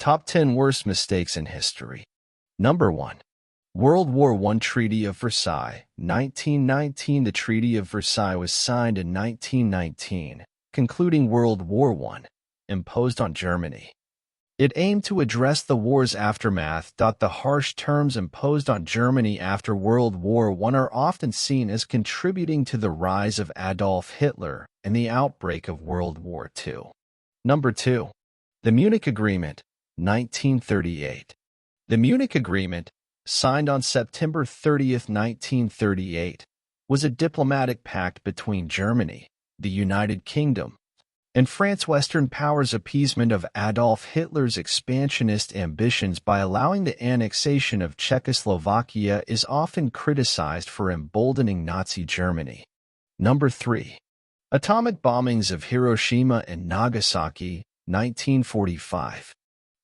Top 10 Worst Mistakes in History. Number 1. World War I Treaty of Versailles, 1919. The Treaty of Versailles was signed in 1919, concluding World War I, imposed on Germany. It aimed to address the war's aftermath. The harsh terms imposed on Germany after World War I are often seen as contributing to the rise of Adolf Hitler and the outbreak of World War II. Number 2. The Munich Agreement, 1938. The Munich Agreement, signed on September 30, 1938, was a diplomatic pact between Germany, the United Kingdom, and France. Western powers' appeasement of Adolf Hitler's expansionist ambitions by allowing the annexation of Czechoslovakia is often criticized for emboldening Nazi Germany. Number 3. Atomic bombings of Hiroshima and Nagasaki, 1945.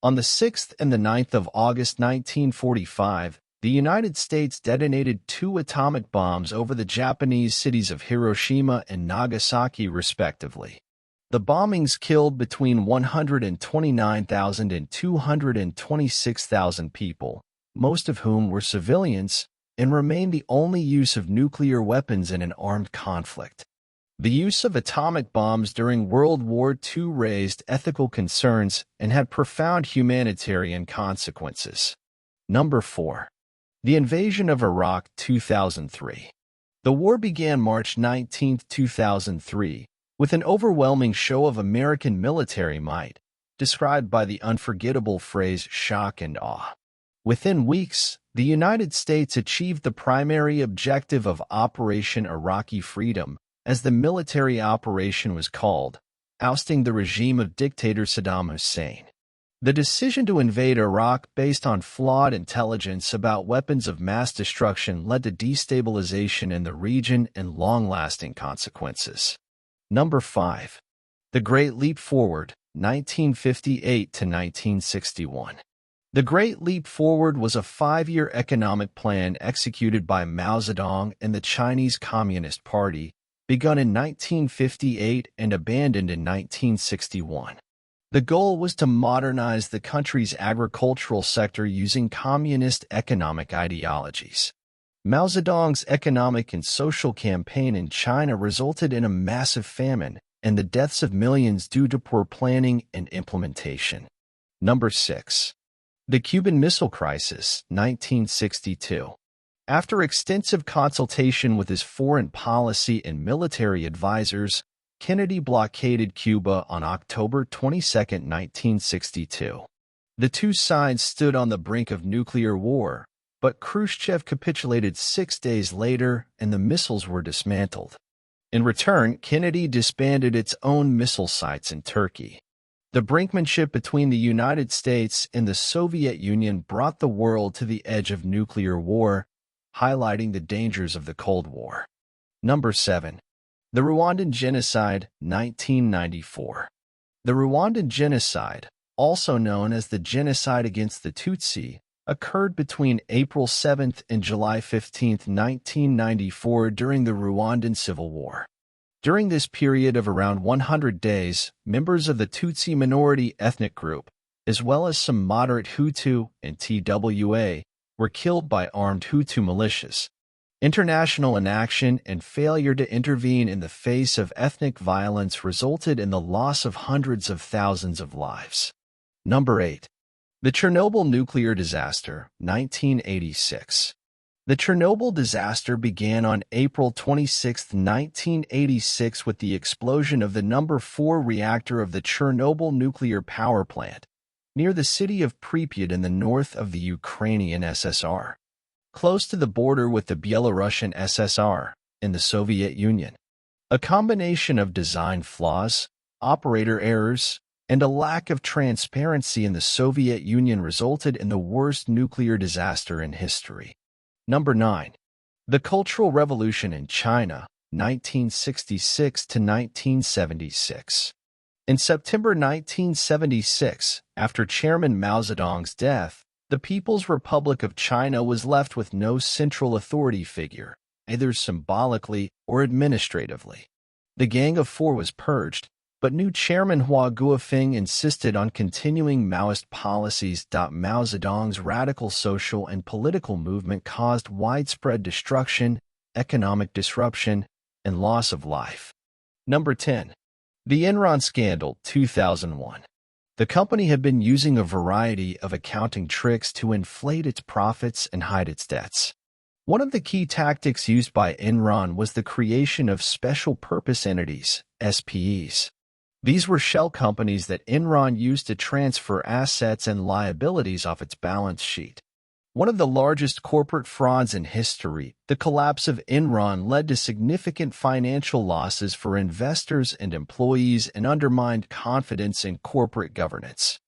On the 6th and the 9th of August 1945, the United States detonated 2 atomic bombs over the Japanese cities of Hiroshima and Nagasaki, respectively. The bombings killed between 129,000 and 226,000 people, most of whom were civilians, and remain the only use of nuclear weapons in an armed conflict. The use of atomic bombs during World War II raised ethical concerns and had profound humanitarian consequences. Number 4. The Invasion of Iraq, 2003. The war began March 19, 2003, with an overwhelming show of American military might, described by the unforgettable phrase shock and awe. Within weeks, the United States achieved the primary objective of Operation Iraqi Freedom, as the military operation was called, ousting the regime of dictator Saddam Hussein. The decision to invade Iraq based on flawed intelligence about weapons of mass destruction led to destabilization in the region and long-lasting consequences. Number 5. The Great Leap Forward, 1958 to 1961. The Great Leap Forward was a 5-year economic plan executed by Mao Zedong and the Chinese Communist Party, begun in 1958 and abandoned in 1961. The goal was to modernize the country's agricultural sector using communist economic ideologies. Mao Zedong's economic and social campaign in China resulted in a massive famine and the deaths of millions due to poor planning and implementation. Number 6. The Cuban Missile Crisis, 1962. After extensive consultation with his foreign policy and military advisors, Kennedy blockaded Cuba on October 22, 1962. The two sides stood on the brink of nuclear war, but Khrushchev capitulated 6 days later and the missiles were dismantled. In return, Kennedy disbanded its own missile sites in Turkey. The brinkmanship between the United States and the Soviet Union brought the world to the edge of nuclear war, highlighting the dangers of the Cold War. Number 7. The Rwandan Genocide, 1994. The Rwandan Genocide, also known as the Genocide against the Tutsi, occurred between April 7 and July 15, 1994 during the Rwandan Civil War. During this period of around 100 days, members of the Tutsi minority ethnic group, as well as some moderate Hutu and Twa, were killed by armed Hutu militias. International inaction and failure to intervene in the face of ethnic violence resulted in the loss of hundreds of thousands of lives. Number 8. The Chernobyl Nuclear Disaster, 1986. The Chernobyl disaster began on April 26, 1986 with the explosion of the number 4 reactor of the Chernobyl nuclear power plant, near the city of Pripyat in the north of the Ukrainian SSR, close to the border with the Belarusian SSR and the Soviet Union. A combination of design flaws, operator errors, and a lack of transparency in the Soviet Union resulted in the worst nuclear disaster in history. Number 9. The Cultural Revolution in China, 1966 to 1976. In September 1976, after Chairman Mao Zedong's death, the People's Republic of China was left with no central authority figure, either symbolically or administratively. The Gang of Four was purged, but new chairman Hua Guofeng insisted on continuing Maoist policies. Mao Zedong's radical social and political movement caused widespread destruction, economic disruption, and loss of life. Number 10. The Enron Scandal, 2001. The company had been using a variety of accounting tricks to inflate its profits and hide its debts. One of the key tactics used by Enron was the creation of special purpose entities, SPEs. These were shell companies that Enron used to transfer assets and liabilities off its balance sheet. One of the largest corporate frauds in history, the collapse of Enron led to significant financial losses for investors and employees and undermined confidence in corporate governance.